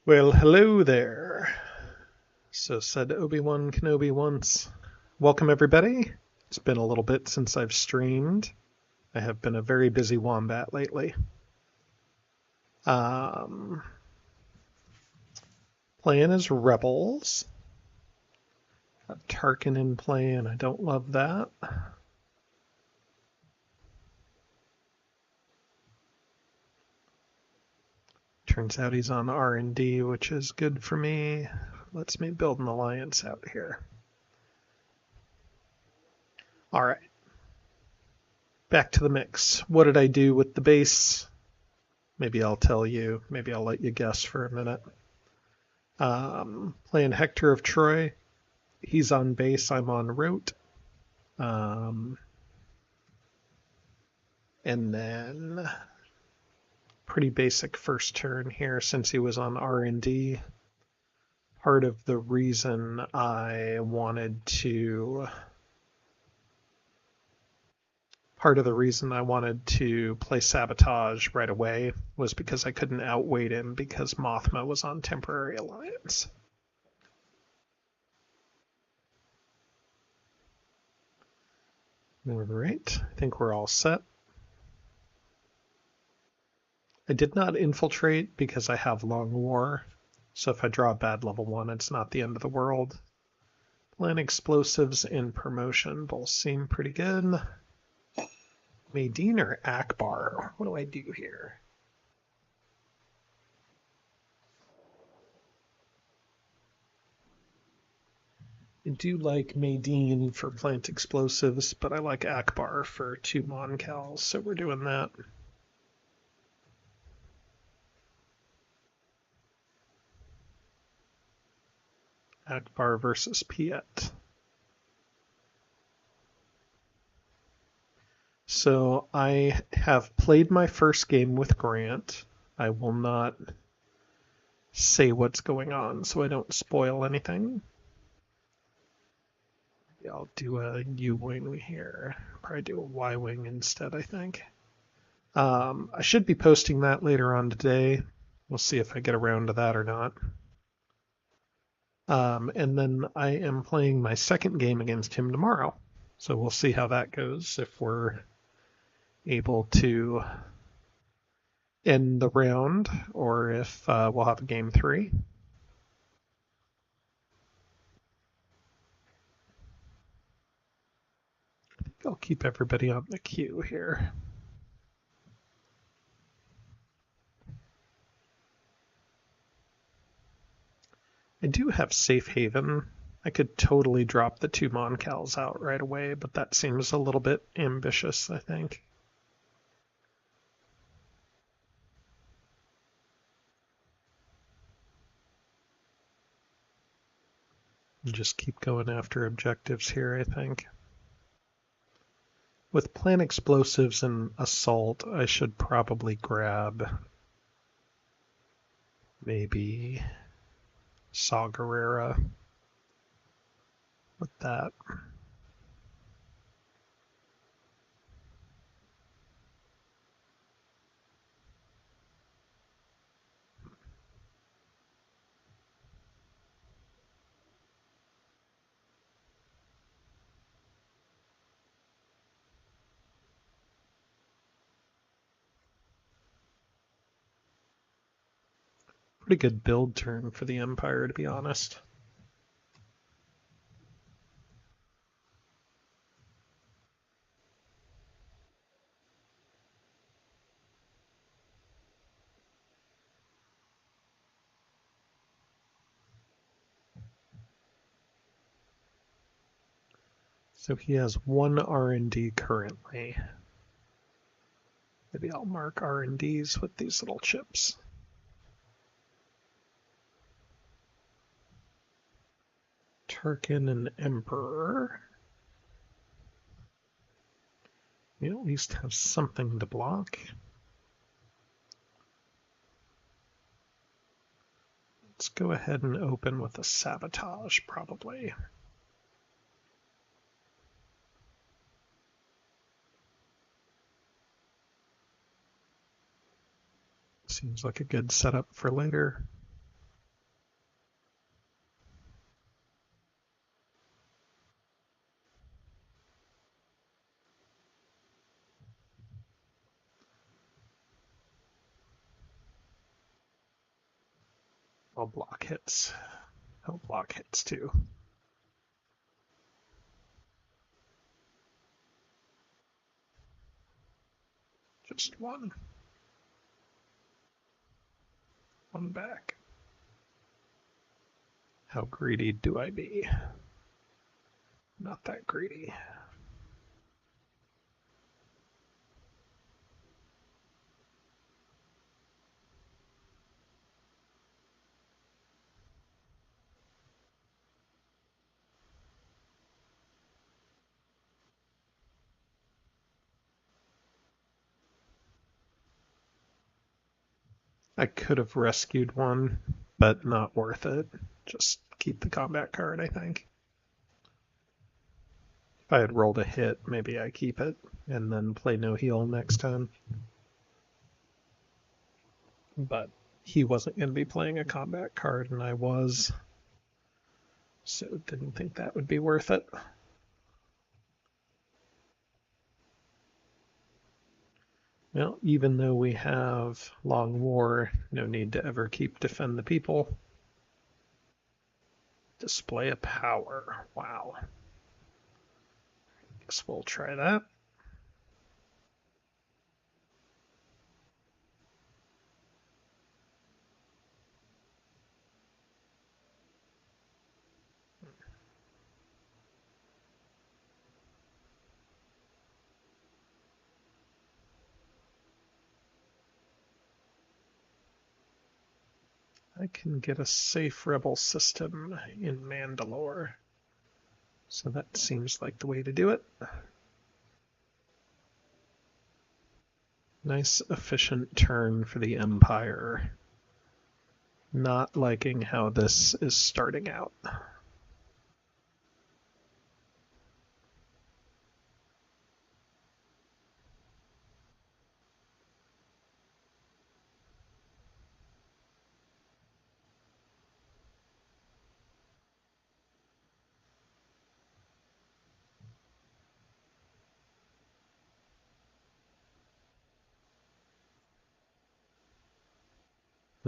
Well, hello there. So said Obi-Wan Kenobi once. Welcome, everybody. It's been a little bit since I've streamed. I have been a very busy wombat lately. Um, Playing as Rebels. Got Tarkin in play, and I don't love that. Turns out he's on R&D, which is good for me. Lets me build an alliance out here. All right. Back to the mix. What did I do with the base? Maybe I'll tell you. Maybe I'll let you guess for a minute. Playing Hector of Troy. He's on base. I'm on route. And then pretty basic first turn here since he was on R&D. Part of the reason I wanted to play Sabotage right away was because I couldn't outweight him because Mothma was on Temporary Alliance. All right, I think we're all set. I did not infiltrate because I have Long War, so if I draw a bad level 1, it's not the end of the world. Plant Explosives and Promotion both seem pretty good. Maydeen or Akbar? What do I do here? I do like Maydeen for Plant Explosives, but I like Akbar for 2 Mon Cals, so we're doing that. Akbar versus Piet. So I have played my first game with Grant. I will not say what's going on so I don't spoil anything. I'll do a U-wing here. Probably do a Y-wing instead, I think. I should be posting that later on today. We'll see if I get around to that or not. And then I am playing my second game against him tomorrow. So we'll see how that goes, if we're able to end the round or if we'll have a game 3. I think I'll keep everybody on the queue here. I do have Safe Haven. I could totally drop the 2 Mon Cals out right away, but that seems a little bit ambitious, I think. Just keep going after objectives here, I think. With Plant Explosives and Assault, I should probably grab maybe Saw Gerrera with that. Pretty good build turn for the Empire, to be honest. So he has 1 R&D currently. Maybe I'll mark R&Ds with these little chips. Tarkin and Emperor. We at least have something to block. Let's go ahead and open with a Sabotage, probably. Seems like a good setup for later. I'll block hits. I'll block hits too. Just one. One back. How greedy do I be? Not that greedy. I could have rescued one, but not worth it. Just keep the combat card, I think. If I had rolled a hit, maybe I keep it and then play no heal next time. But he wasn't going to be playing a combat card, and I was. So didn't think that would be worth it. Well, even though we have Long War, no need to ever keep Defend the People. Display of Power. Wow. Guess we'll try that. I can get a safe rebel system in Mandalore. So that seems like the way to do it. Nice efficient turn for the Empire. Not liking how this is starting out.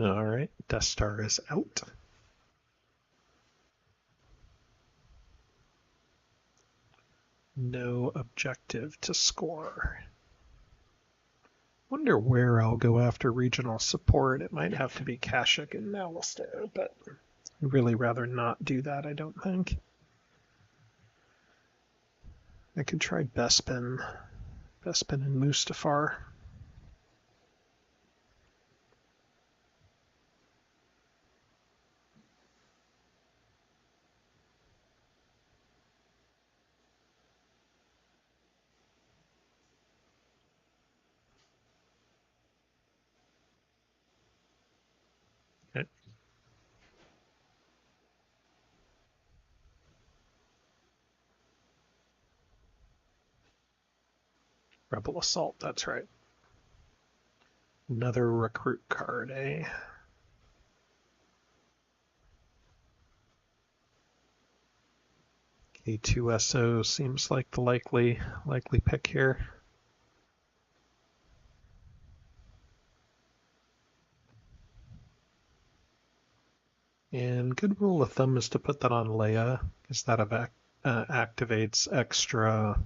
All right, Death Star is out. No objective to score. Wonder where I'll go after regional support. It might have to be Kashyyyk and Malastare, but I'd really rather not do that, I don't think. I could try Bespin. Bespin and Mustafar. Okay. Rebel Assault, that's right. Another recruit card, eh? K2SO seems like the likely pick here. And good rule of thumb is to put that on Leia, because that activates extra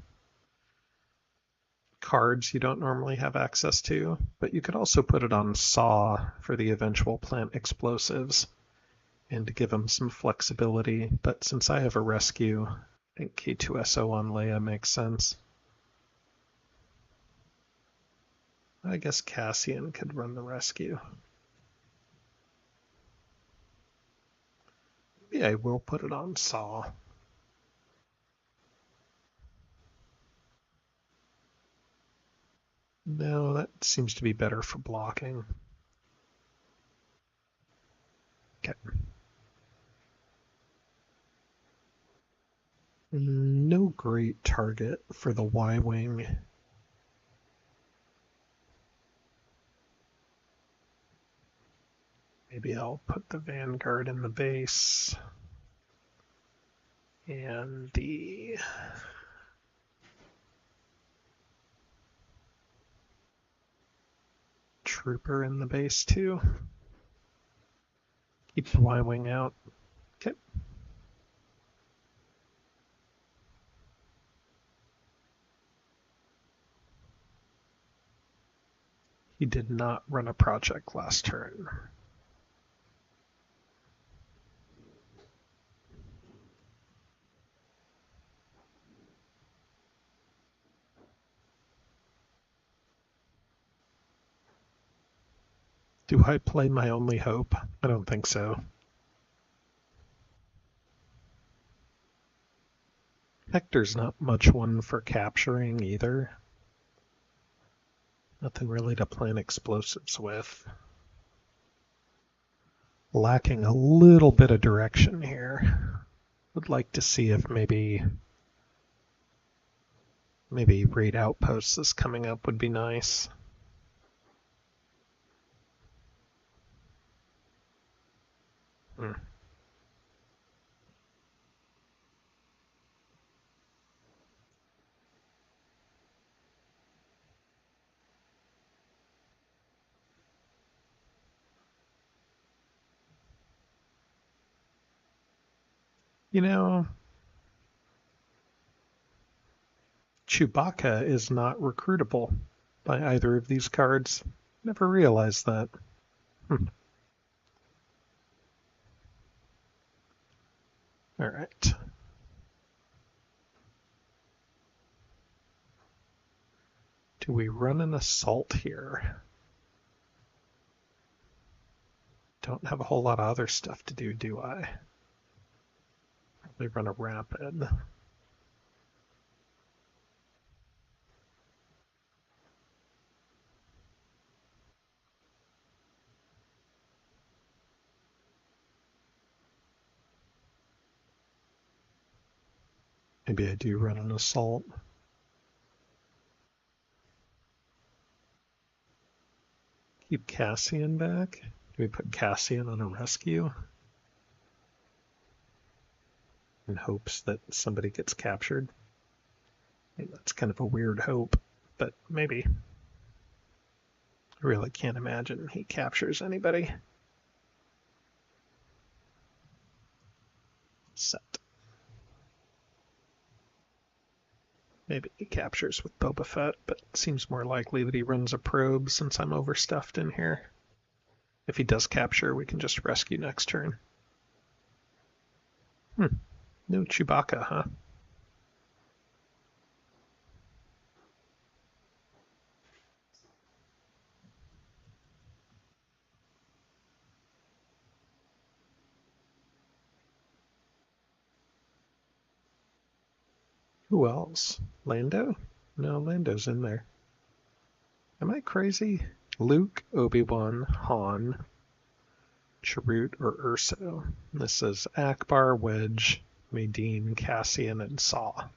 cards you don't normally have access to. But you could also put it on Saw for the eventual plant explosives and to give him some flexibility. But since I have a rescue, I think K2SO on Leia makes sense. I guess Cassian could run the rescue. Maybe I will put it on Saw. No, that seems to be better for blocking. Okay. No great target for the Y-Wing. Maybe I'll put the Vanguard in the base. And the Trooper in the base too. Keep the Y-wing out. Okay. He did not run a project last turn. Do I play my only hope? I don't think so. Hector's not much one for capturing either. Nothing really to plant explosives with. Lacking a little bit of direction here. Would like to see if maybe raid outposts is coming up would be nice. Hmm. You know, Chewbacca is not recruitable by either of these cards. Never realized that. All right. Do we run an assault here? Don't have a whole lot of other stuff to do, do I? Probably run a rapid. Maybe I do run an assault. Keep Cassian back. Do we put Cassian on a rescue? In hopes that somebody gets captured? That's kind of a weird hope, but maybe. I really can't imagine he captures anybody. Set. Maybe he captures with Boba Fett, but it seems more likely that he runs a probe since I'm overstuffed in here. If he does capture, we can just rescue next turn. No Chewbacca, huh? Who else? Lando? No, Lando's in there. Am I crazy? Luke, Obi-Wan, Han, Chirrut, or Urso. This is Akbar, Wedge, Madine, Cassian, and Saw.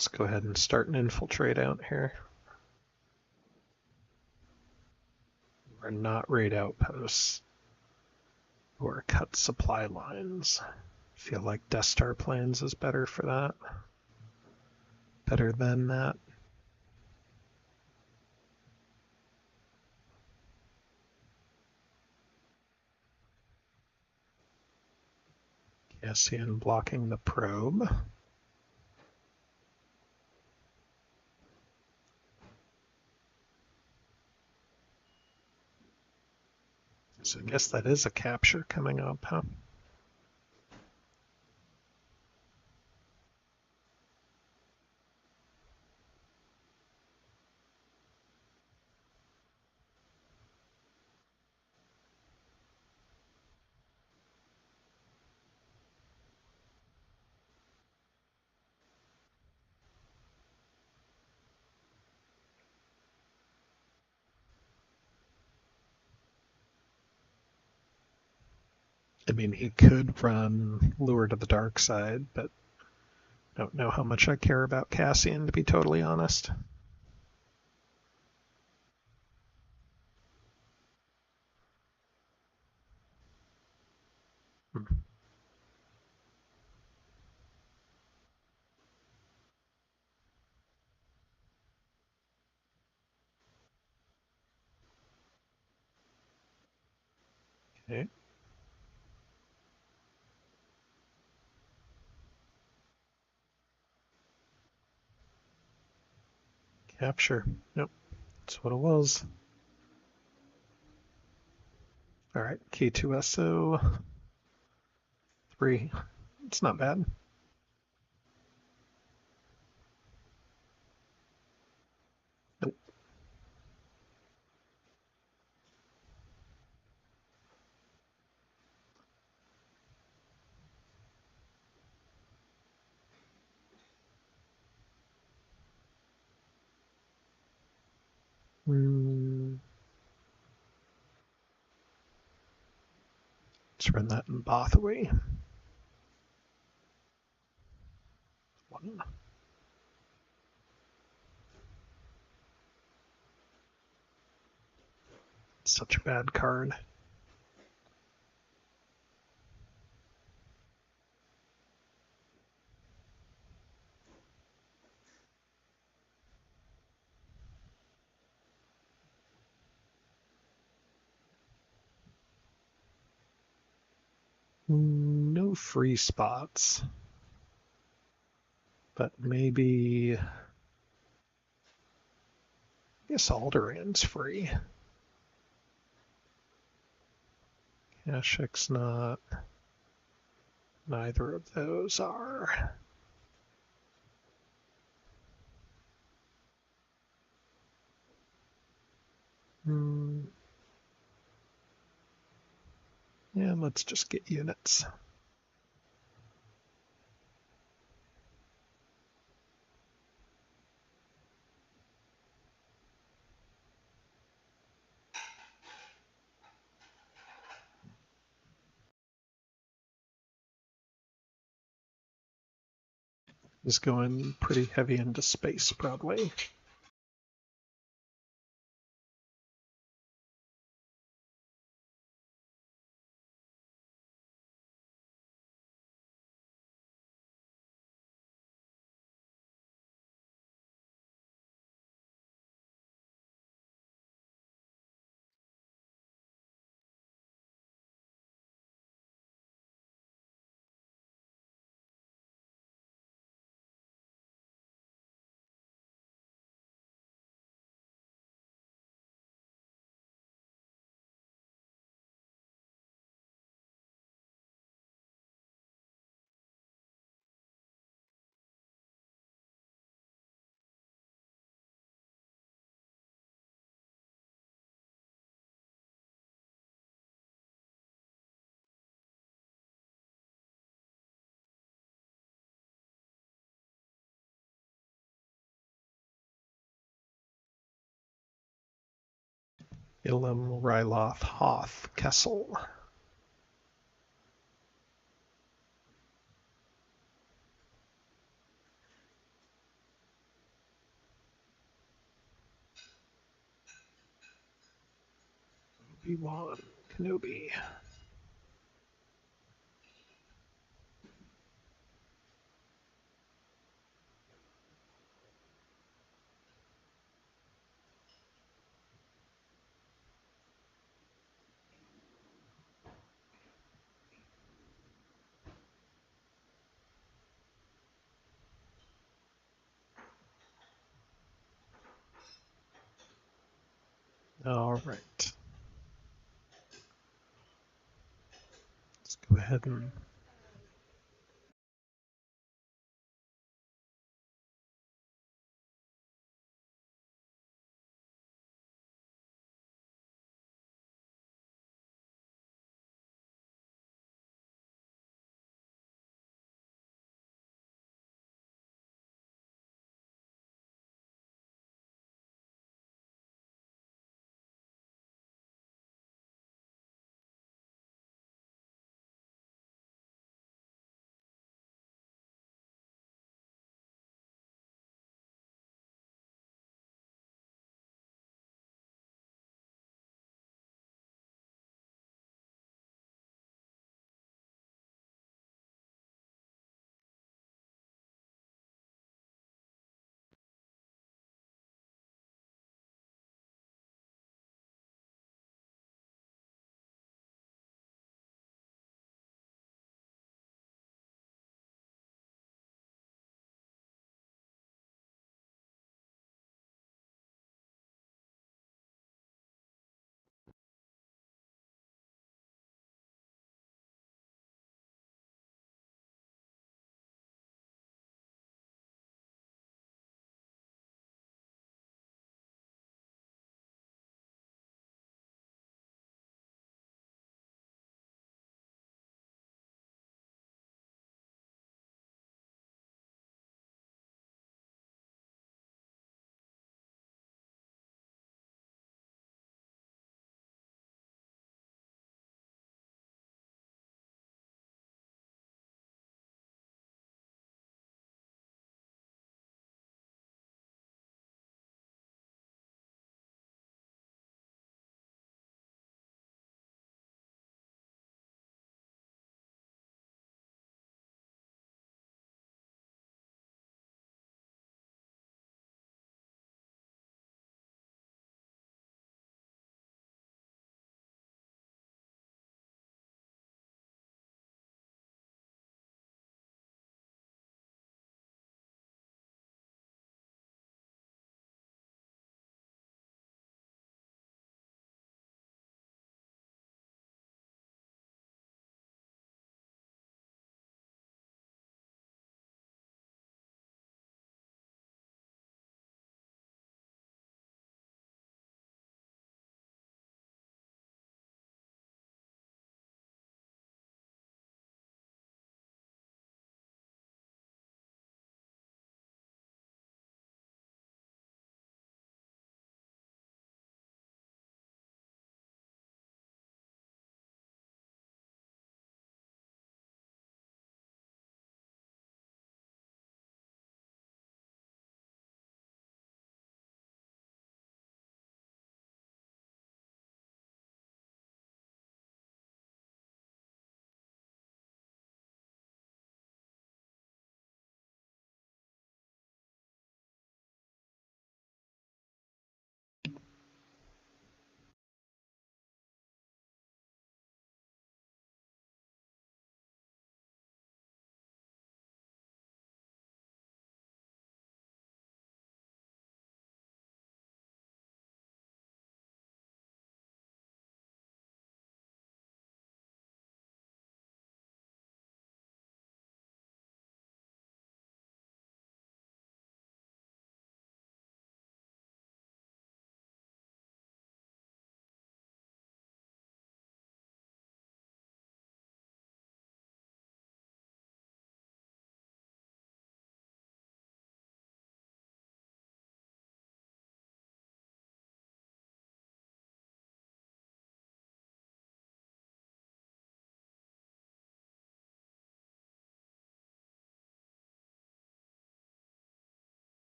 Let's go ahead and start an infiltrate out here. We're not raid outposts or cut supply lines. Feel like Death Star plans is better for that. Better than that. Cassian blocking the probe. So I guess that is a capture coming up, huh? I mean, he could run Lure to the Dark Side, but I don't know how much I care about Cassian, to be totally honest. Okay. Capture. Yep, that's what it was. All right, K2SO 3. It's not bad. Nope. Let's run that in Bothaway. 1. Such a bad card. No free spots. But maybe... I guess Alderan's free. Kashik's not. Neither of those are. Yeah, let's just get units. Is going pretty heavy into space, probably. Ilum, Ryloth, Hoth, Kessel. Obi-Wan Kenobi. All right. Let's go ahead and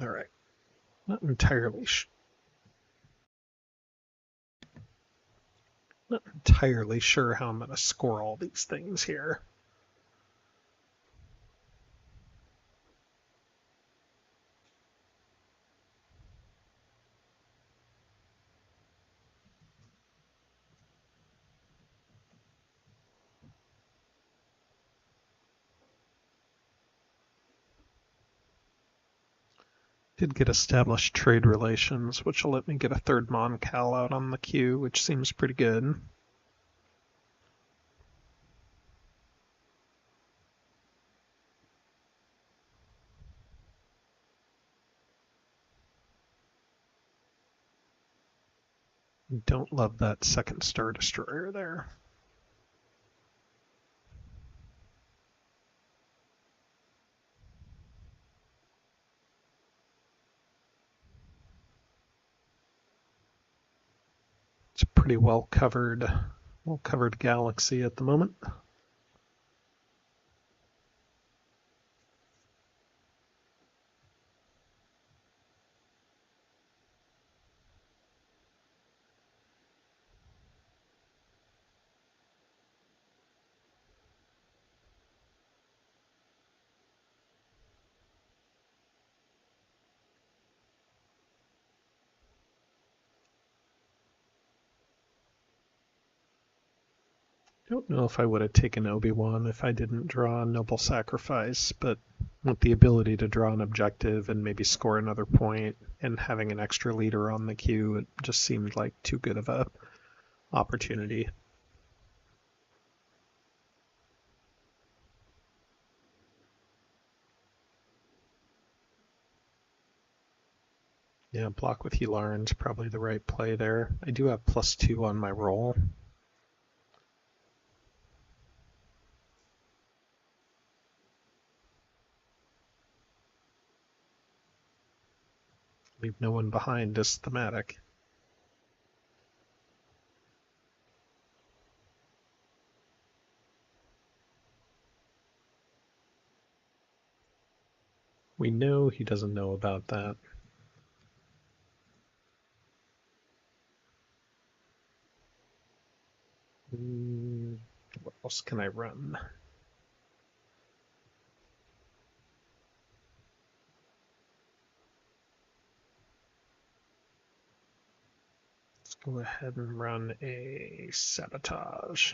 All right. Not entirely sure how I'm going to score all these things here. Did get established trade relations, which will let me get a third Mon Cal out on the queue, which seems pretty good. Don't love that second Star Destroyer there. It's a pretty well covered galaxy at the moment. Don't know if I would have taken Obi-Wan if I didn't draw a Noble Sacrifice, but with the ability to draw an objective and maybe score another point and having an extra leader on the queue, it just seemed like too good of a opportunity. Yeah, block with Yularen's probably the right play there. I do have +2 on my roll. Leave no one behind is thematic. We know he doesn't know about that. What else can I run? Let's go ahead and run a Sabotage.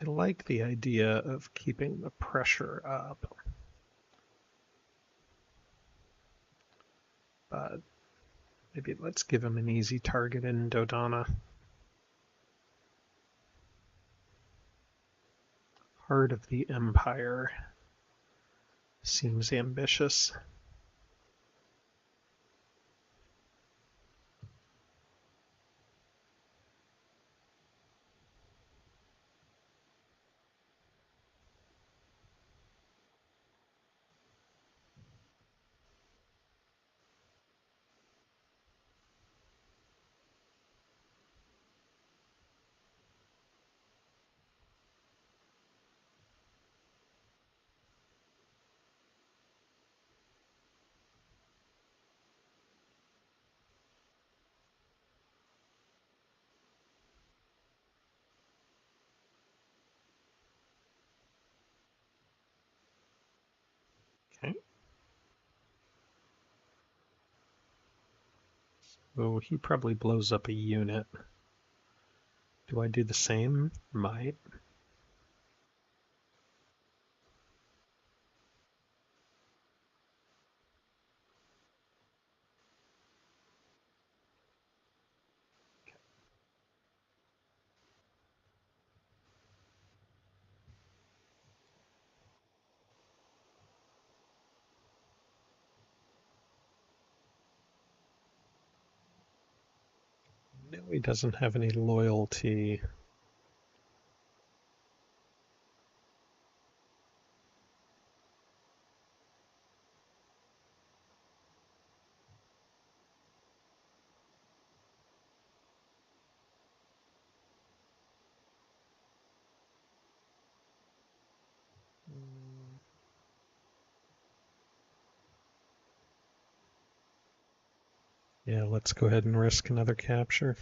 I like the idea of keeping the pressure up, but maybe let's give him an easy target in Dodonna. Heart of the Empire seems ambitious. Okay. Oh, he probably blows up a unit. Do I do the same? Might. No, he doesn't have any loyalty. Yeah, let's go ahead and risk another capture.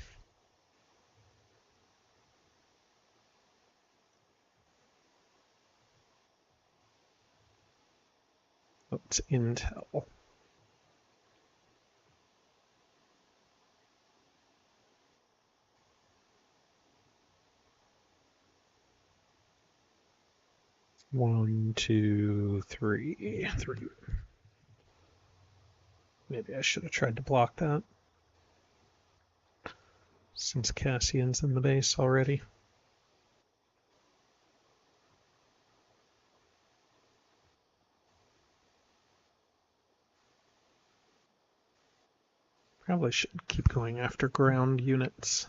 Oh, it's Intel. One, two, three. Maybe I should have tried to block that. Since Cassian's in the base already. Probably should keep going after ground units.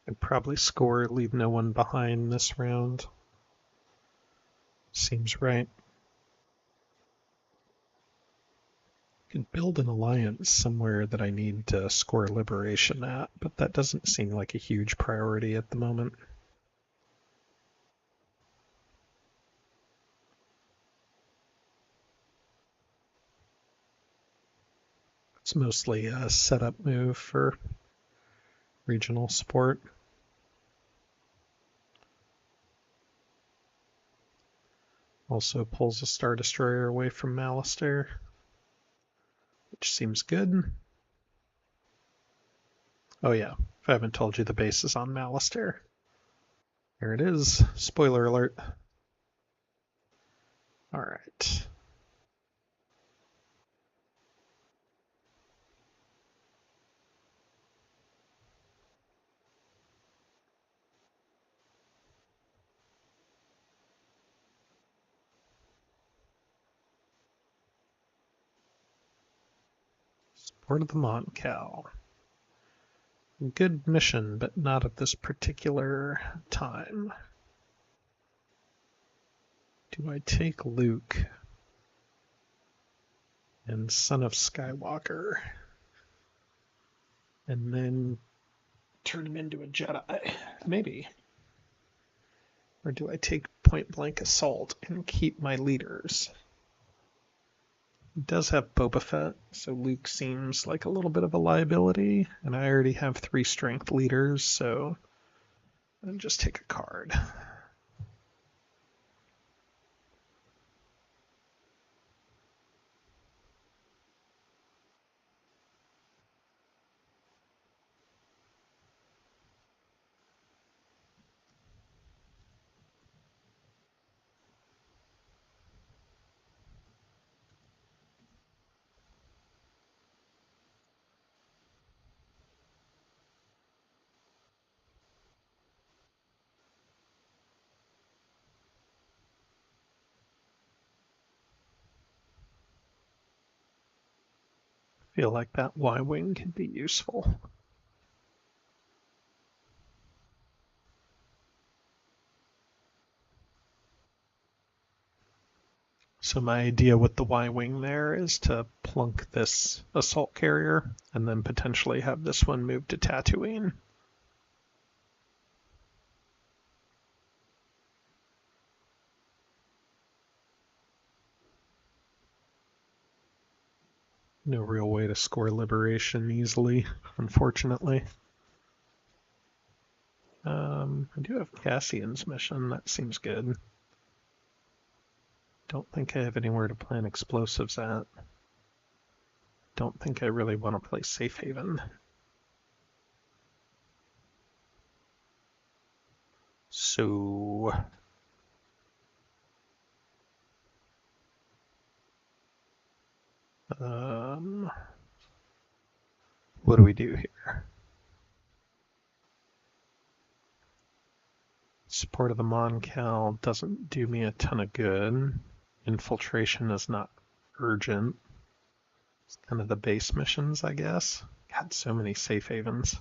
I'd probably score, leave no one behind this round. Seems right. Could build an alliance somewhere that I need to score liberation at, but that doesn't seem like a huge priority at the moment. It's mostly a setup move for regional support. Also pulls a Star Destroyer away from Malastare, which seems good. Oh yeah, if I haven't told you, the base is on Malastare. There it is. Spoiler alert. All right. Support of the Moncal. Good mission, but not at this particular time. Do I take Luke and Son of Skywalker and then turn him into a Jedi? Maybe. Or do I take Point Blank Assault and keep my leaders? It does have Boba Fett, so Luke seems like a little bit of a liability, and I already have 3 strength leaders, so I'll just take a card. Feel like that Y-Wing could be useful. So my idea with the Y-Wing there is to plunk this assault carrier and then potentially have this one move to Tatooine. No real way to score liberation easily, unfortunately. I do have Cassian's mission. That seems good. Don't think I have anywhere to plant explosives at. Don't think I really want to play Safe Haven. So... what do we do here? Support of the Mon Cal doesn't do me a ton of good. Infiltration is not urgent. It's kind of the base missions, I guess. God, so many safe havens.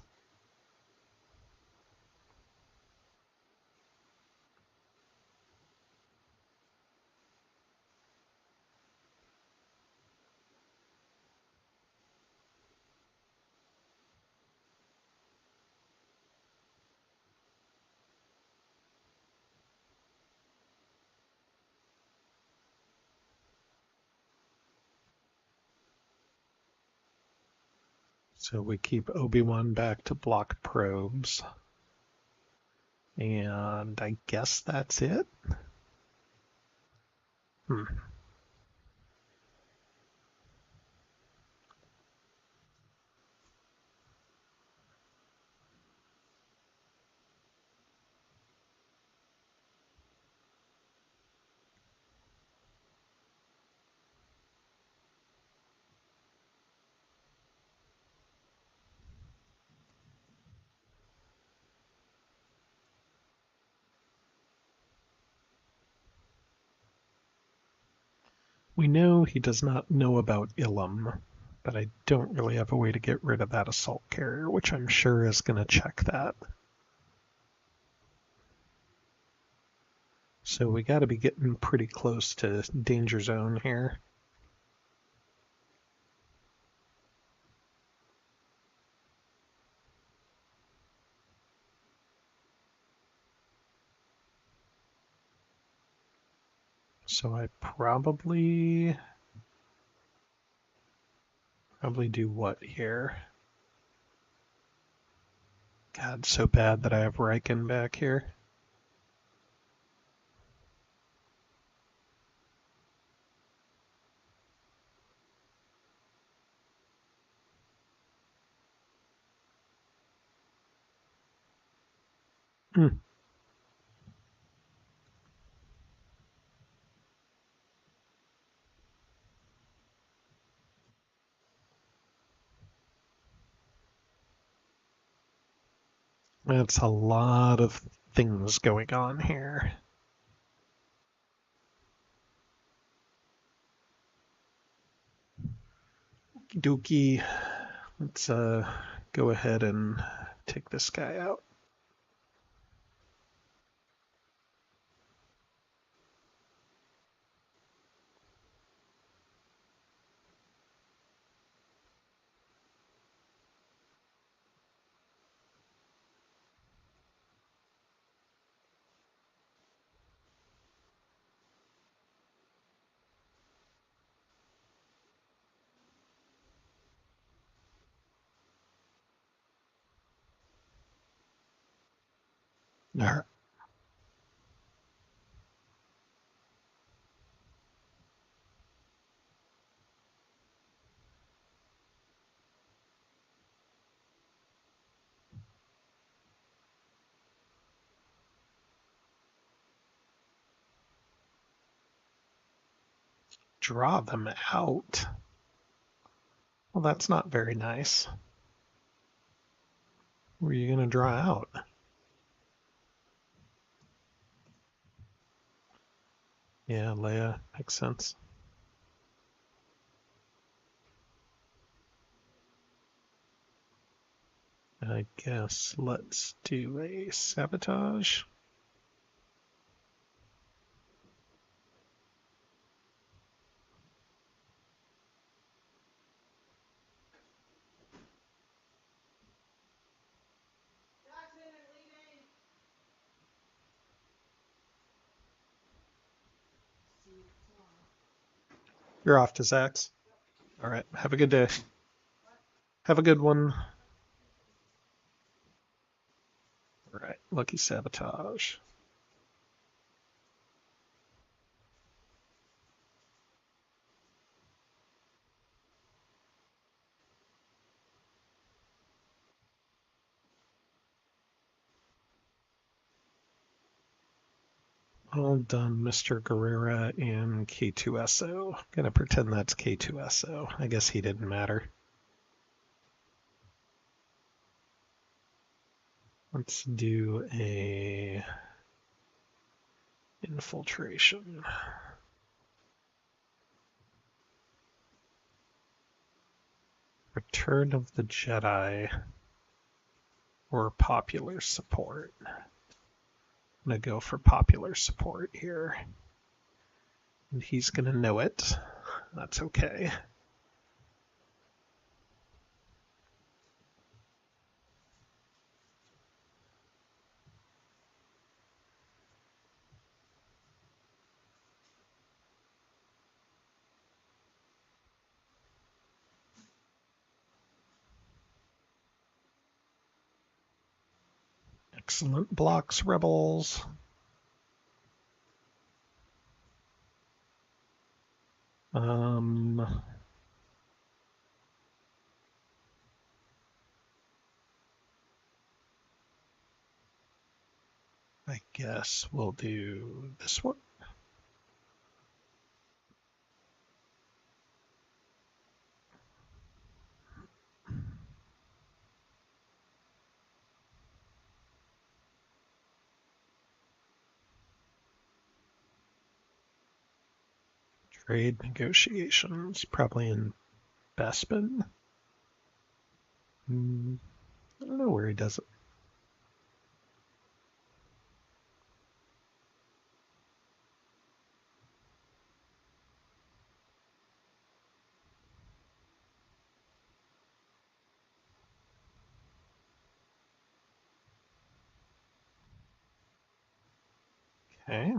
So we keep Obi-Wan back to block probes. And I guess that's it. We know he does not know about Ilum, but I don't really have a way to get rid of that assault carrier, which I'm sure is going to check that. So we got to be getting pretty close to danger zone here. So I probably do what here? God, so bad that I have Riken back here. That's a lot of things going on here. Okie dokie. Let's go ahead and take this guy out. All right. Draw them out. Well, that's not very nice. Who are you going to draw out? Yeah, Leia makes sense. I guess let's do a sabotage. You're off to Zax. All right. Have a good day. Have a good one. All right. Lucky sabotage. All done, Mr. Guerrera in K2SO. Gonna pretend that's K2SO. I guess he didn't matter. Let's do a Infiltration. Return of the Jedi or popular support. I'm going to go for popular support here. And he's going to know it. That's okay. Excellent blocks, rebels. I guess we'll do this one. Trade negotiations, probably in Bespin. I don't know where he does it. Okay.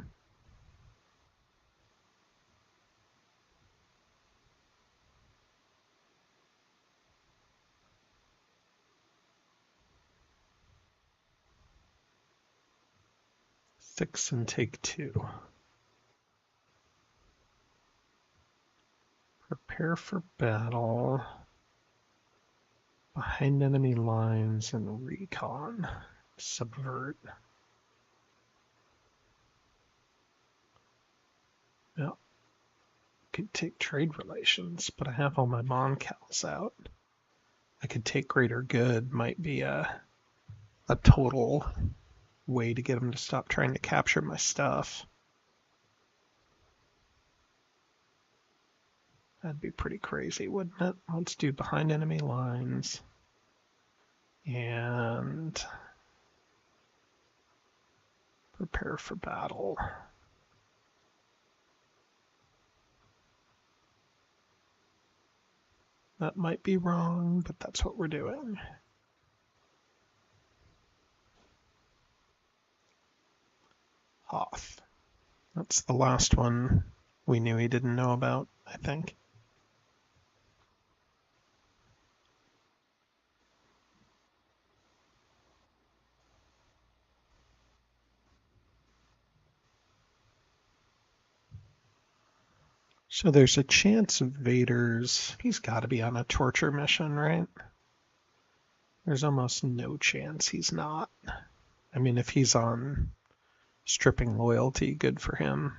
Fix and take 2. Prepare for battle. Behind enemy lines and recon. Subvert. Yeah. Could take trade relations, but I have all my Mon-Cals out. I could take greater good, might be a total way to get him to stop trying to capture my stuff. That'd be pretty crazy, wouldn't it? Let's do behind enemy lines. And prepare for battle. That might be wrong, but that's what we're doing. Hoth. That's the last one we knew he didn't know about, I think. So there's a chance of Vader's... He's got to be on a torture mission, right? There's almost no chance he's not. I mean, if he's on stripping loyalty, good for him.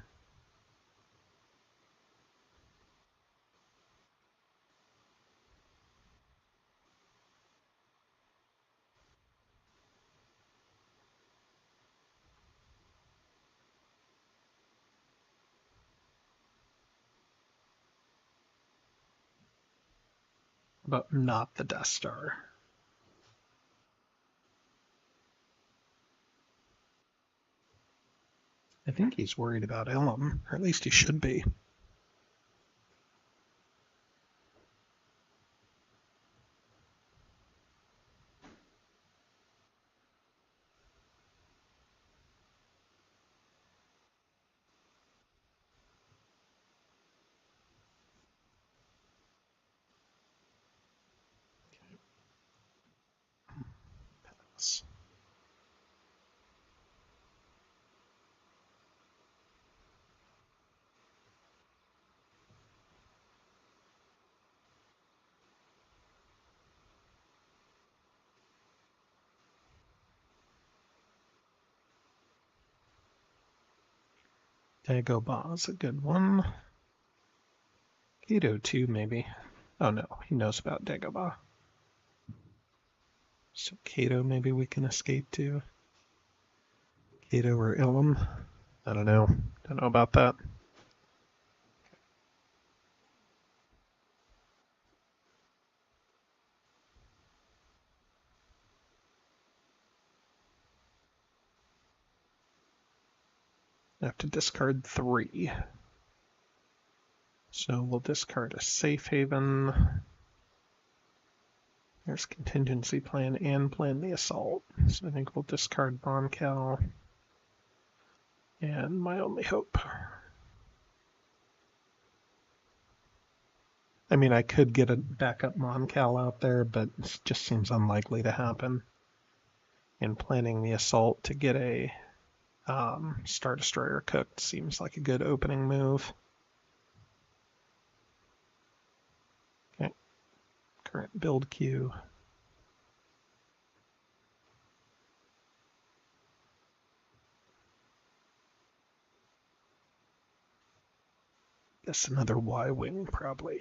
But not the Death Star. I think he's worried about Ilum, or at least he should be. Pass. Dagobah is a good one. Cato too, maybe. Oh no, he knows about Dagobah. So Cato maybe we can escape to. Cato or Ilum. I don't know. Don't know about that. I have to discard 3. So we'll discard a Safe Haven. There's Contingency Plan and Plan the Assault. So I think we'll discard Mon-Cal. And My Only Hope. I mean, I could get a backup Mon-Cal out there, but it just seems unlikely to happen. And planning the Assault to get a Star Destroyer cooked seems like a good opening move. Okay, current build queue. Guess another Y-Wing probably.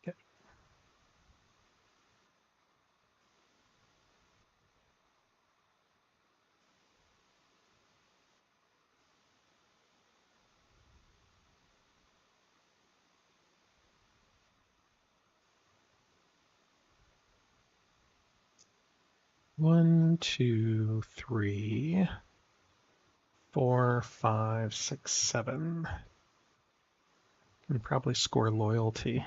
Okay. One, two, three, 4, 5, 6, 7. Can probably score loyalty.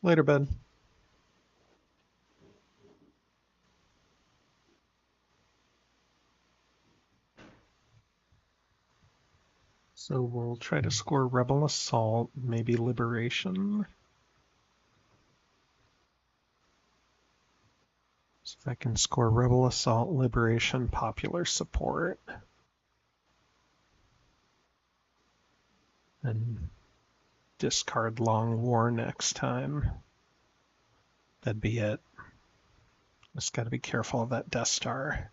Later, bud. So we'll try to score Rebel Assault, maybe Liberation. So if I can score Rebel Assault, Liberation, Popular Support. And discard Long War next time. That'd be it. Just got to be careful of that Death Star.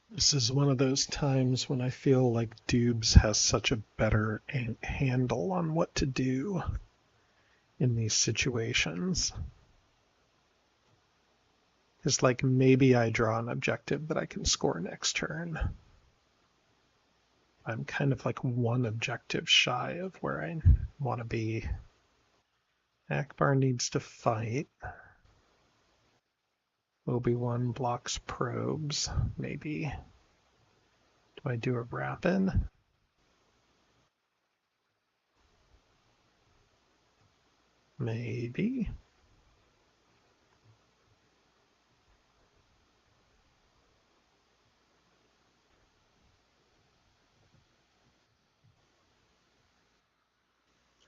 This is one of those times when I feel like Dubes has such a better handle on what to do in these situations. It's like maybe I draw an objective that I can score next turn. I'm kind of like one objective shy of where I want to be. Akbar needs to fight. Obi-Wan blocks probes, maybe. Do I do a rapid? Maybe.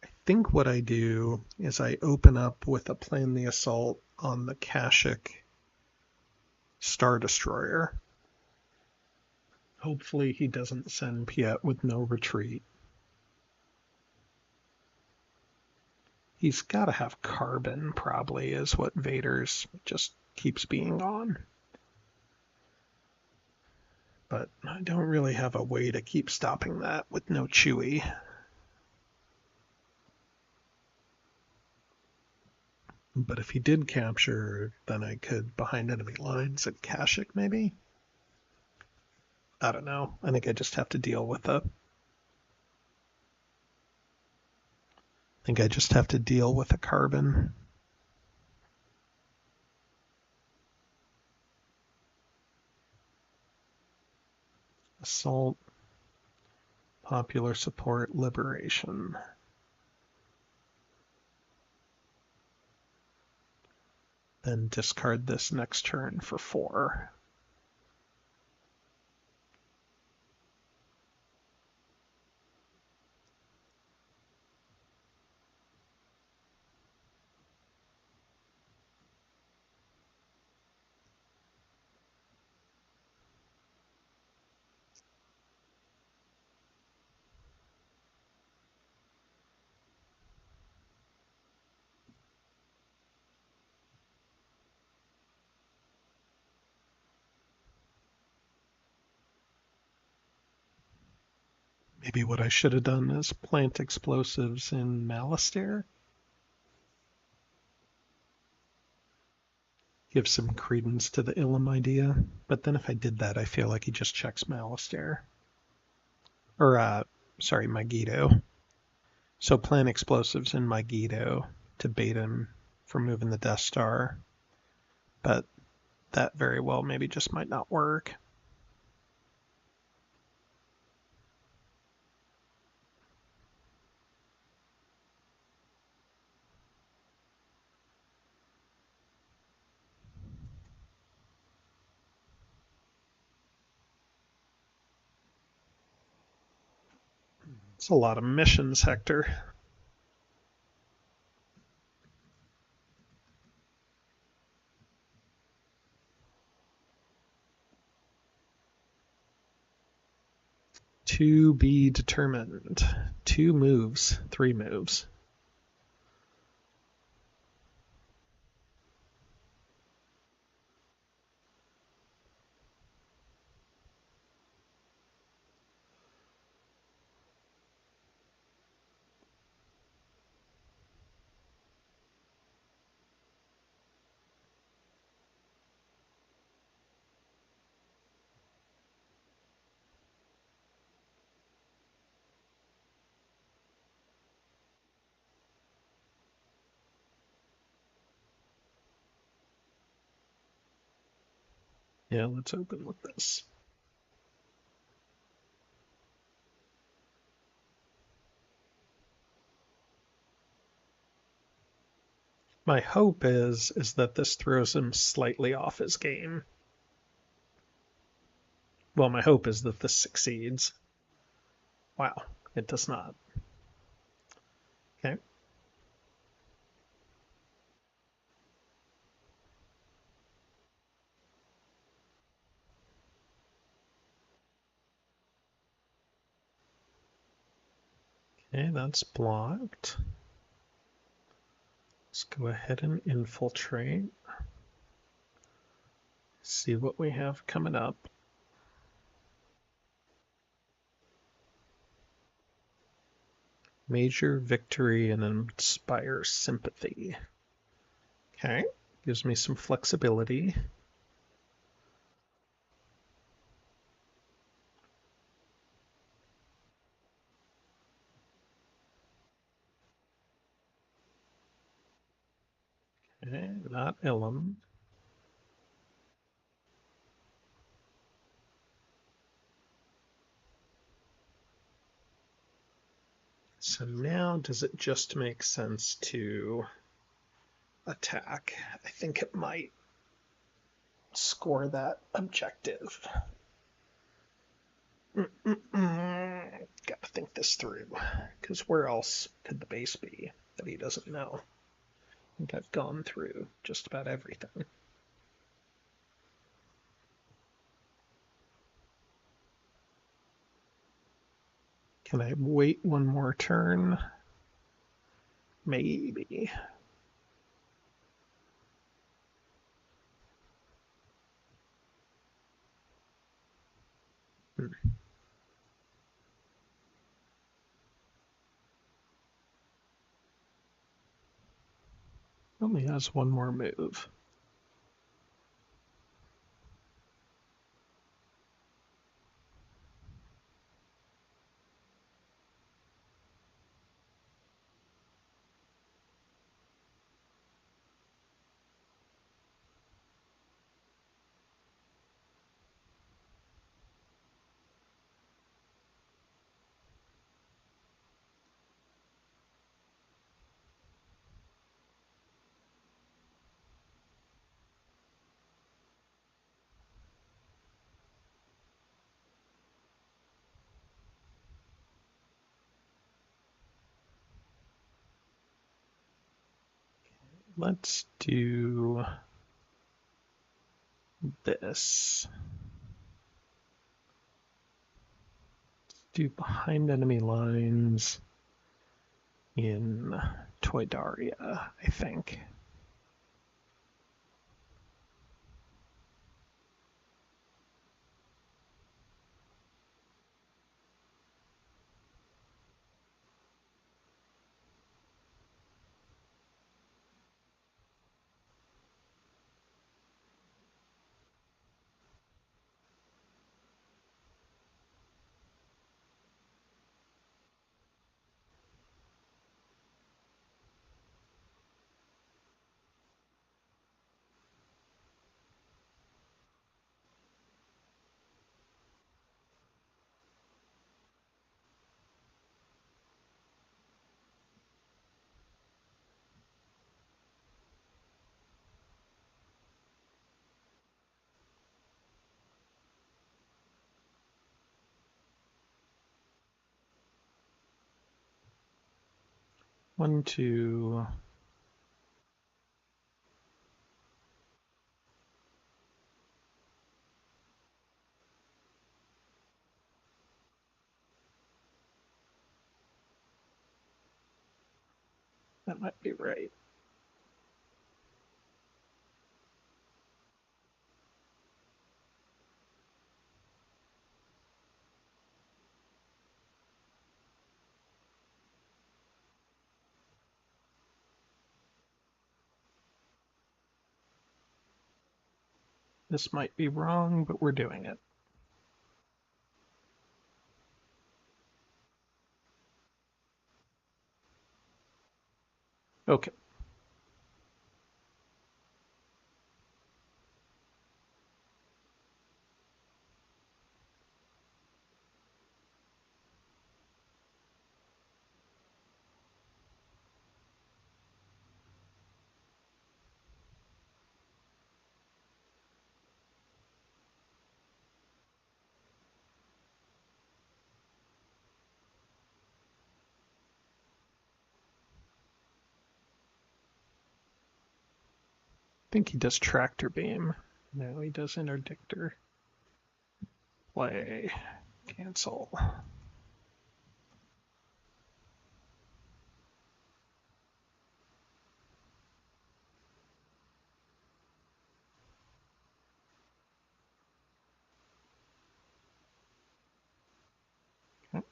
I think what I do is I open up with a Plan the Assault on the Kashyyyk Star Destroyer. Hopefully he doesn't send Piet with no retreat. He's got to have carbon, probably, is what Vader's just keeps being on. But I don't really have a way to keep stopping that with no Chewie. But if he did capture, then I could behind enemy lines at Kashyyyk, maybe? I don't know. I think I just have to deal with the... I think I just have to deal with a carbon. Assault, popular support, liberation. Then discard this next turn for 4. Maybe what I should have done is plant explosives in Malastare. Give some credence to the Ilum idea. But then if I did that, I feel like he just checks Malastare. Or, sorry, Megiddo. So plant explosives in Megiddo to bait him from moving the Death Star. But that very well maybe just might not work. It's a lot of missions, Hector. To be determined. 2 moves, 3 moves. Yeah, let's open with this. My hope is that this throws him slightly off his game. Well, my hope is that this succeeds. Wow, it does not. Okay. Okay, that's blocked. Let's go ahead and infiltrate. See what we have coming up. Major victory and inspire sympathy. Okay, gives me some flexibility. Okay, not Ilum. So now does it just make sense to attack? I think it might score that objective. Gotta think this through, because where else could the base be that he doesn't know? I think I've gone through just about everything. Can I wait one more turn? Maybe. Only has one more move. Let's do this. Let's do behind enemy lines in Toydaria, I think. One, two. That might be right. This might be wrong, but we're doing it. Okay. I think he does tractor beam. No, he does interdictor. Play. Cancel. Okay.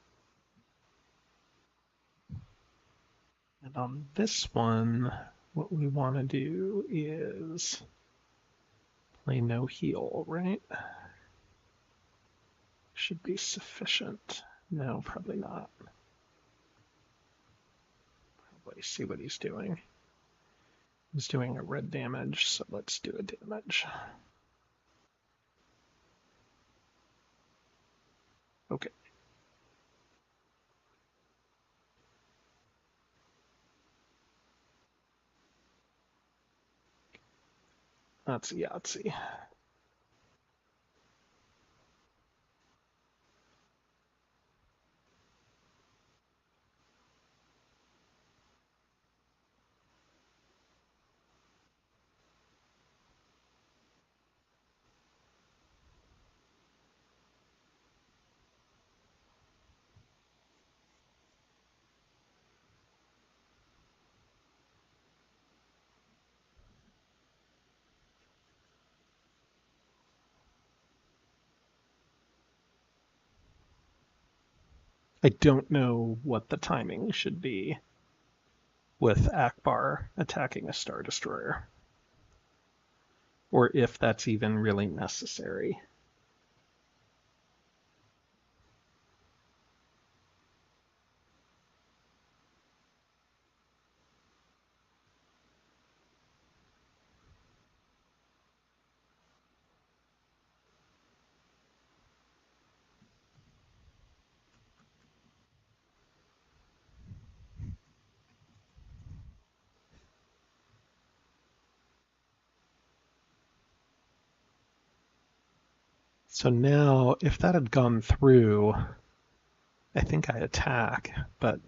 And on this one, what we want to do is play no heal, right? Should be sufficient. No, probably not. Probably see what he's doing. He's doing a red damage, so let's do a damage. Okay. That's Yahtzee. I don't know what the timing should be with Akbar attacking a Star Destroyer, or if that's even really necessary. So now, if that had gone through, I think I attack, but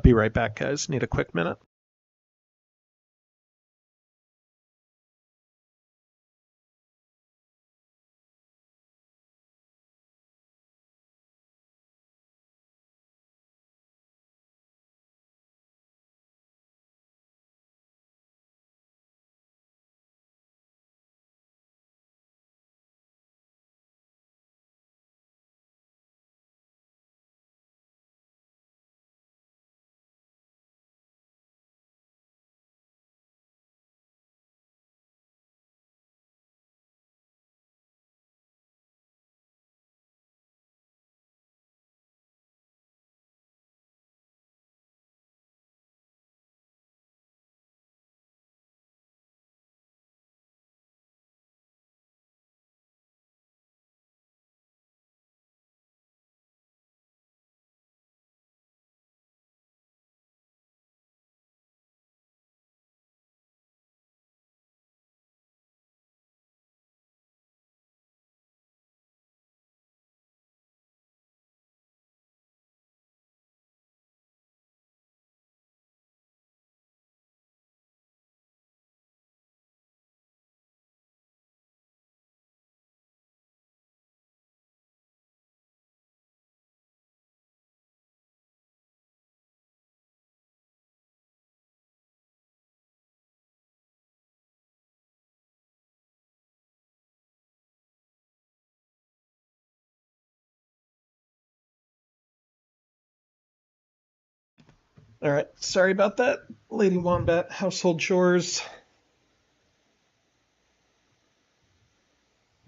be right back, guys. Need a quick minute. All right, sorry about that. Lady Wombat, household chores.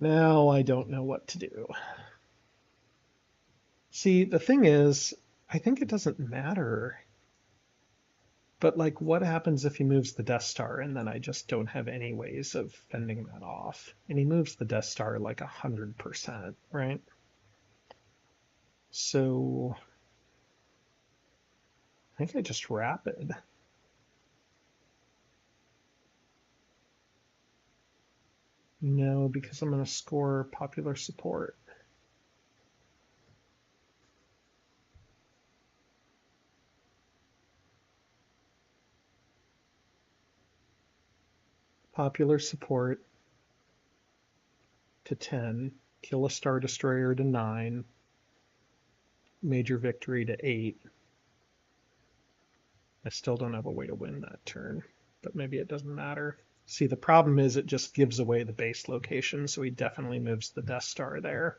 Now I don't know what to do. See, the thing is, I think it doesn't matter. But like, what happens if he moves the Death Star and then I just don't have any ways of fending that off? And he moves the Death Star like 100%, right? So I think I just rapid. No, because I'm going to score popular support. Popular support to 10, kill a Star Destroyer to 9, major victory to 8. I still don't have a way to win that turn, but maybe it doesn't matter. See, the problem is it just gives away the base location, so he definitely moves the Death Star there.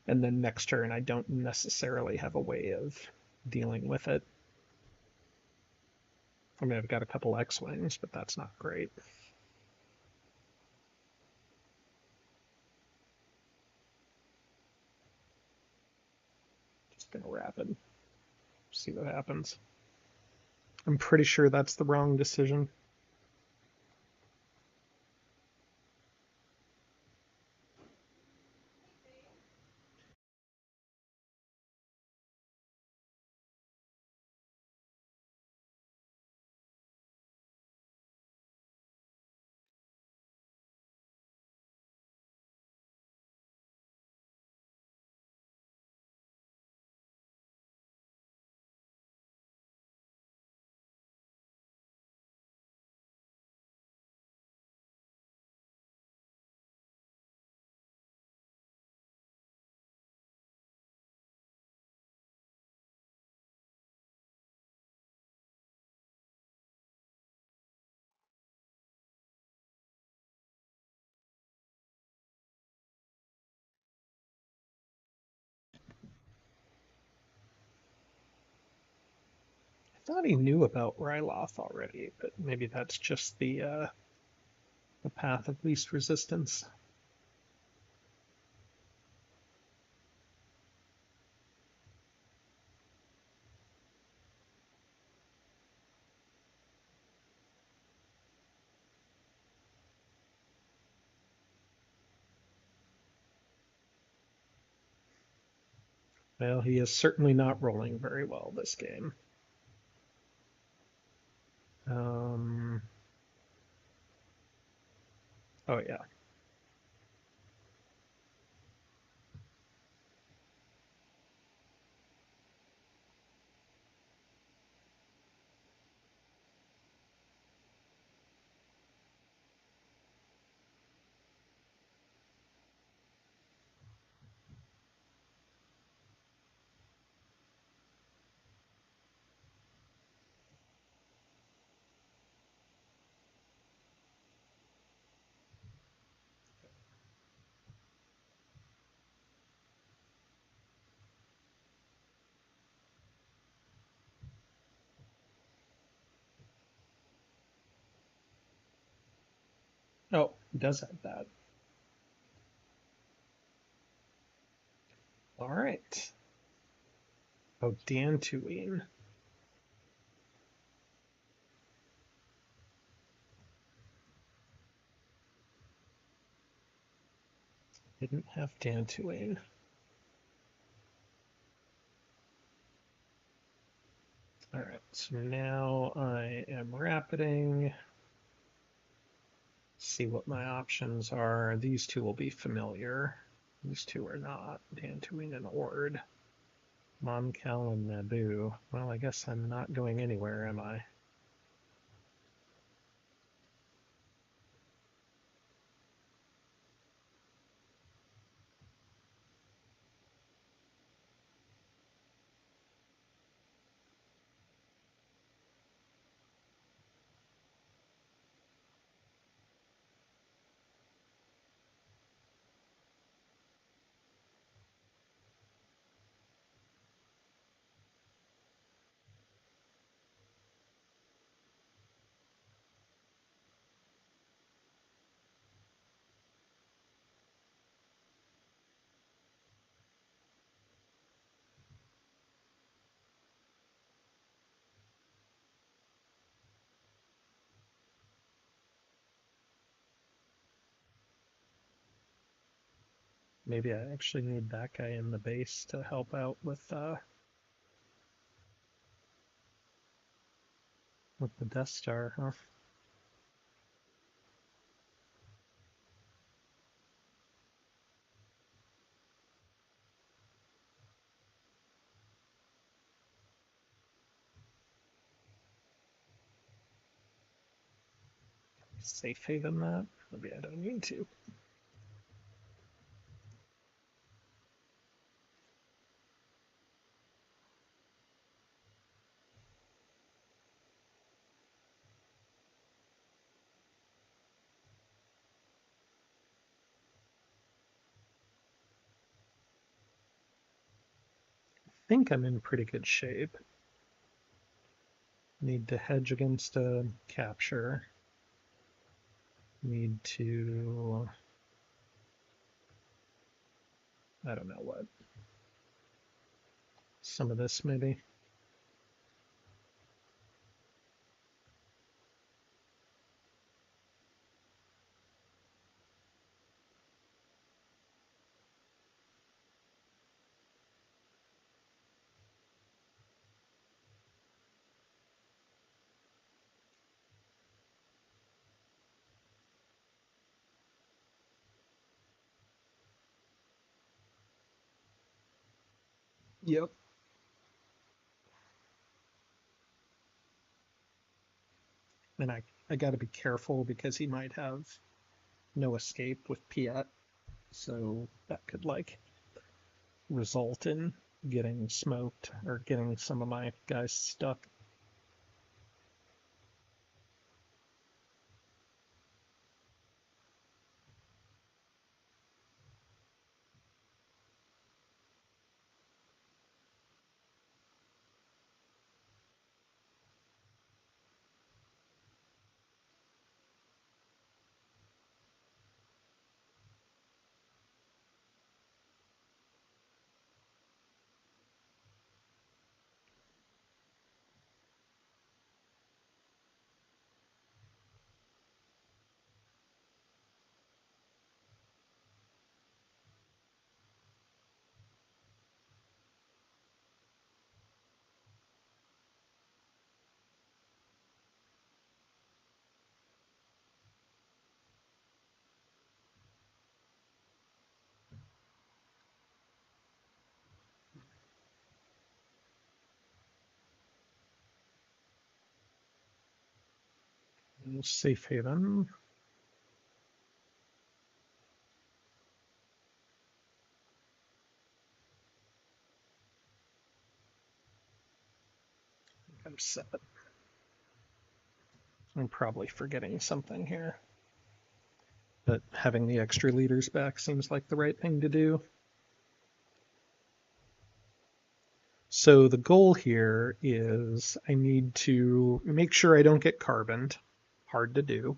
And then next turn, I don't necessarily have a way of dealing with it. I mean, I've got a couple X-Wings, but that's not great. Just gonna rapid. See what happens. I'm pretty sure that's the wrong decision. thought he knew about Ryloth already, but maybe that's just the path of least resistance. Well, he is certainly not rolling very well this game. Oh yeah. Oh, he does have that. All right. Oh, Dantooine. Didn't have Dantooine. All right, so now I am rapiding. See what my options are. These two will be familiar. These two are not. Dantooine and Ord. Momcal and Naboo. Well, I guess I'm not going anywhere, am I? Maybe I actually need that guy in the base to help out with the Death Star, huh? Safe haven that? Maybe I don't need to. I think I'm in pretty good shape. Need to hedge against a capture. Need to, I don't know what. Some of this maybe. Yep. And I got to be careful because he might have no escape with Piet. So that could like result in getting smoked or getting some of my guys stuck. Safe haven. I'm set. I'm probably forgetting something here, but having the extra leaders back seems like the right thing to do. So the goal here is I need to make sure I don't get carboned. Hard to do.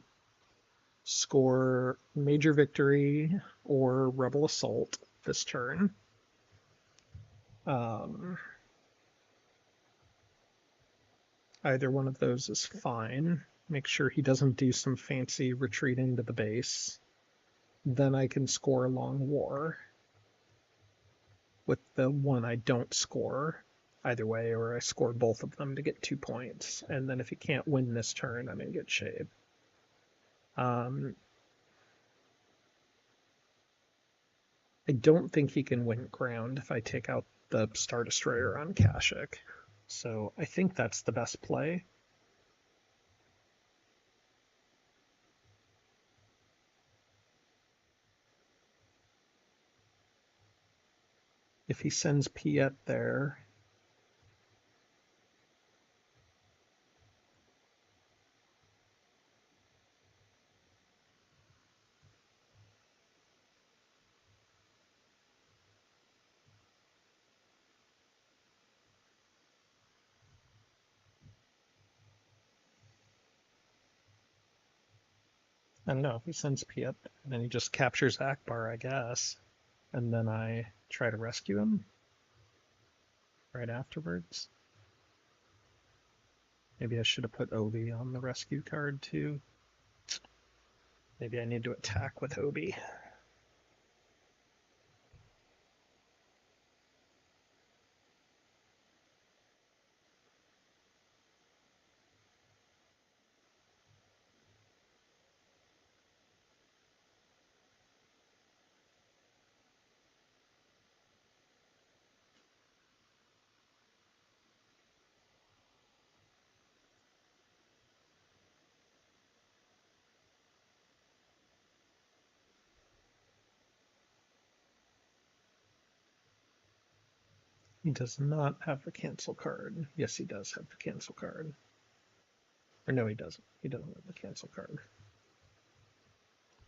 Score major victory or rebel assault this turn. Either one of those is fine. Make sure he doesn't do some fancy retreat into the base. Then I can score long war with the one I don't score either way, or I score both of them to get 2 points. And then if he can't win this turn, I'm in good shape. I don't think he can win ground if I take out the Star Destroyer on Kashyyyk. So I think that's the best play. If he sends Piet there, I don't know, if he sends Piet, then he just captures Akbar, I guess. And then I try to rescue him right afterwards. Maybe I should have put Obi on the rescue card too. Maybe I need to attack with Obi. He does not have the cancel card. Yes, he does have the cancel card. Or no, he doesn't. He doesn't have the cancel card.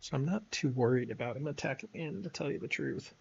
So I'm not too worried about him attacking in, to tell you the truth.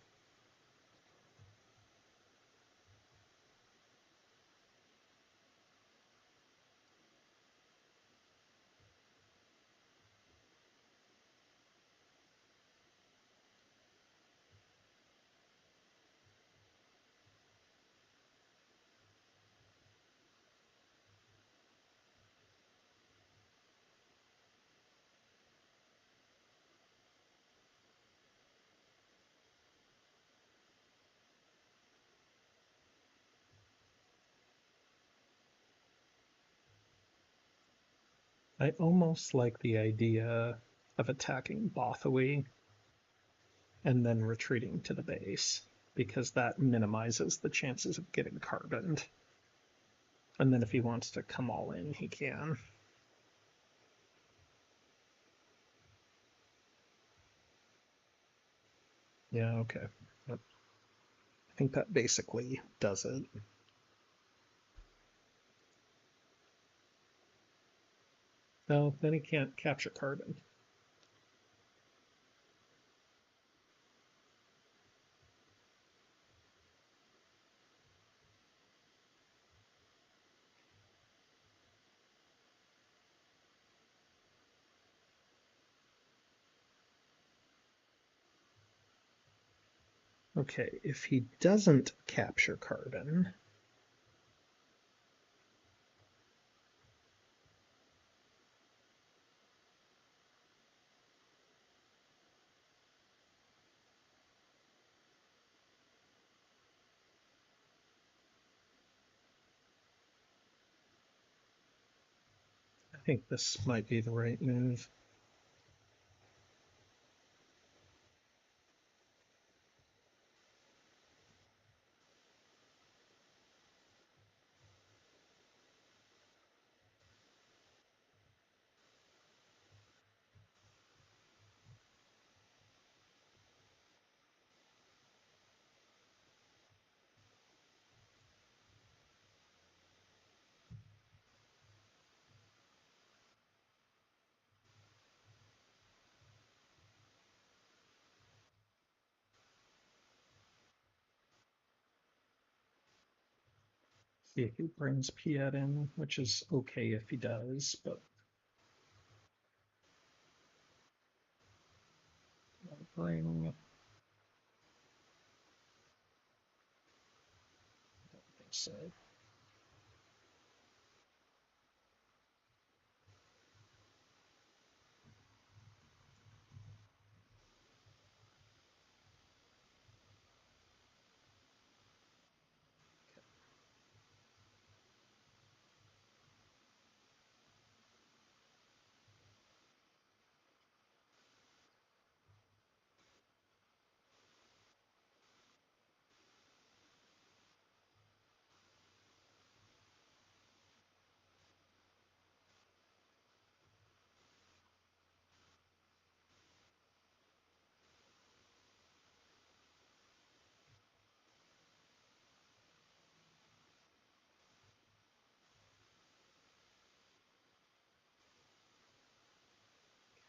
I almost like the idea of attacking Bothawi and then retreating to the base, because that minimizes the chances of getting carboned. And then if he wants to come all in, he can. Yeah, okay. Yep. I think that basically does it. No, then he can't capture carbon. Okay, if he doesn't capture carbon, I think this might be the right move. See if he brings Piet in, which is okay if he does, but bring. I don't think so.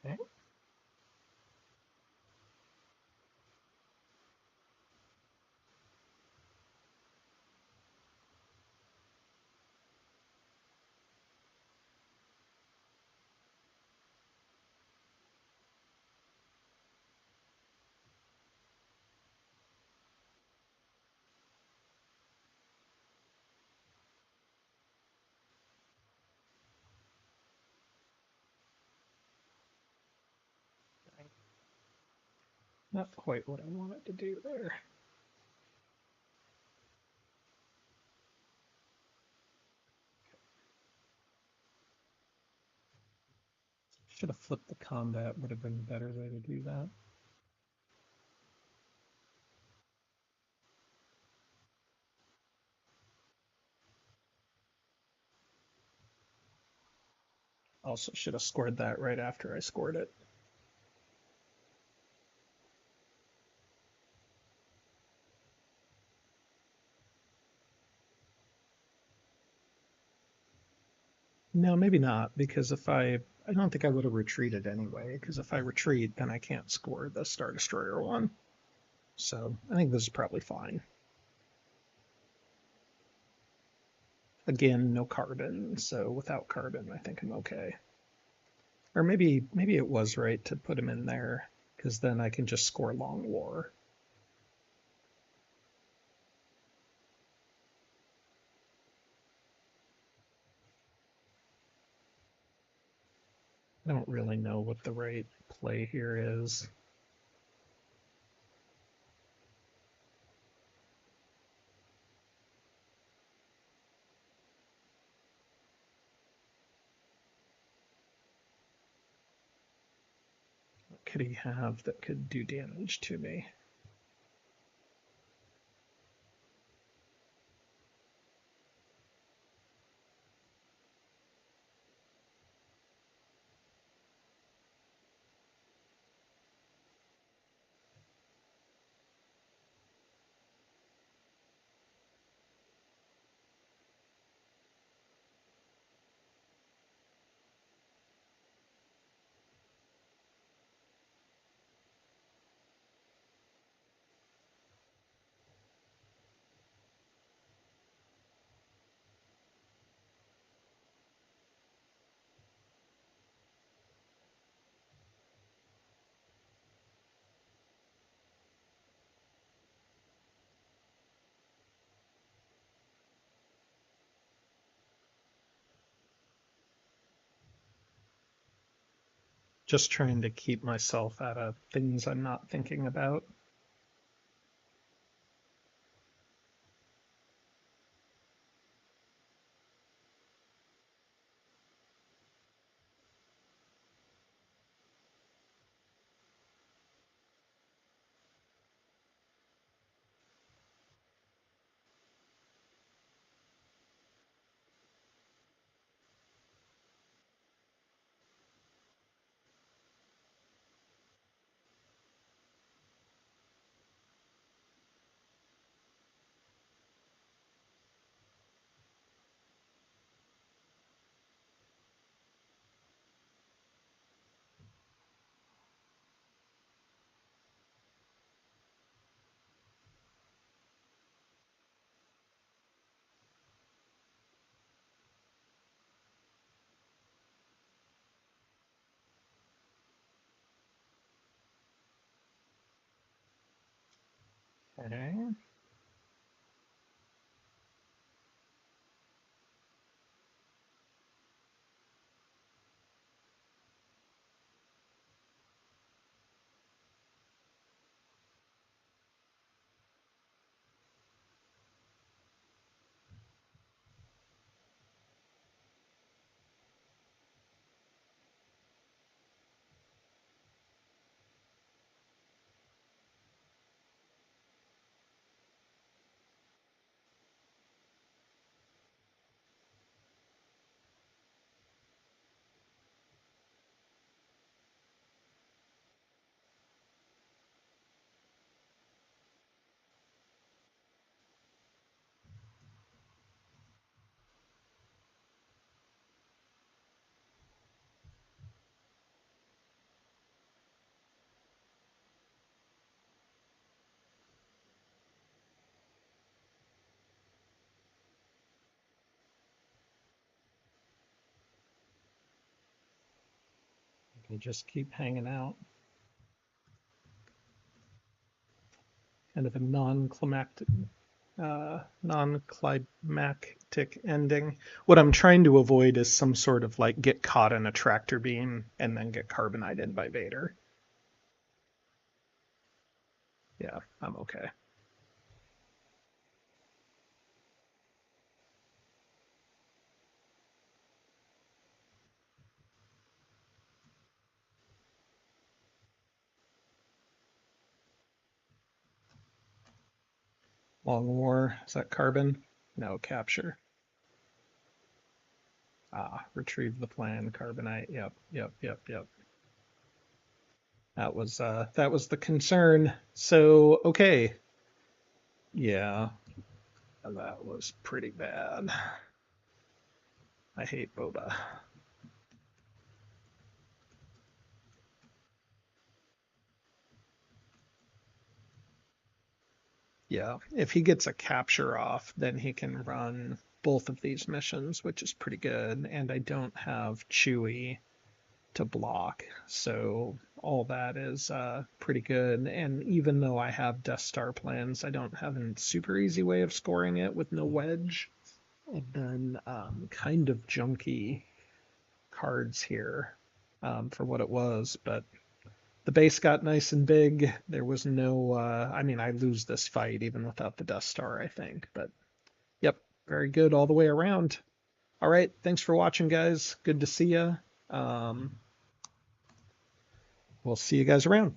Okay. Not quite what I wanted to do there. Should have flipped the combat, would have been a better way to do that. Also should have scored that right after I scored it. No, maybe not, because I don't think I would have retreated anyway, because if I retreat, then I can't score the Star Destroyer one. So I think this is probably fine. Again, no carbon, so without carbon, I think I'm okay. Or maybe it was right to put him in there, because then I can just score Long War. I don't really know what the right play here is. What could he have that could do damage to me? Just trying to keep myself out of things I'm not thinking about. Okay. You just keep hanging out. Kind of a non-climactic ending. What I'm trying to avoid is some sort of like get caught in a tractor beam and then get carbonite by Vader. Yeah, I'm okay. Long War, is that carbon? No, capture. Ah, retrieve the plan, carbonite. Yep, yep, yep, yep. That was the concern. So, okay. Yeah, that was pretty bad. I hate Boba. Yeah, if he gets a capture off, then he can run both of these missions, which is pretty good. And I don't have Chewie to block, so all that is pretty good. And even though I have Death Star plans, I don't have a super easy way of scoring it with no wedge. And then kind of junky cards here for what it was, but the base got nice and big. There was no, I mean, I lose this fight even without the Death Star, I think. But yep, very good all the way around. All right, thanks for watching, guys. Good to see you. We'll see you guys around.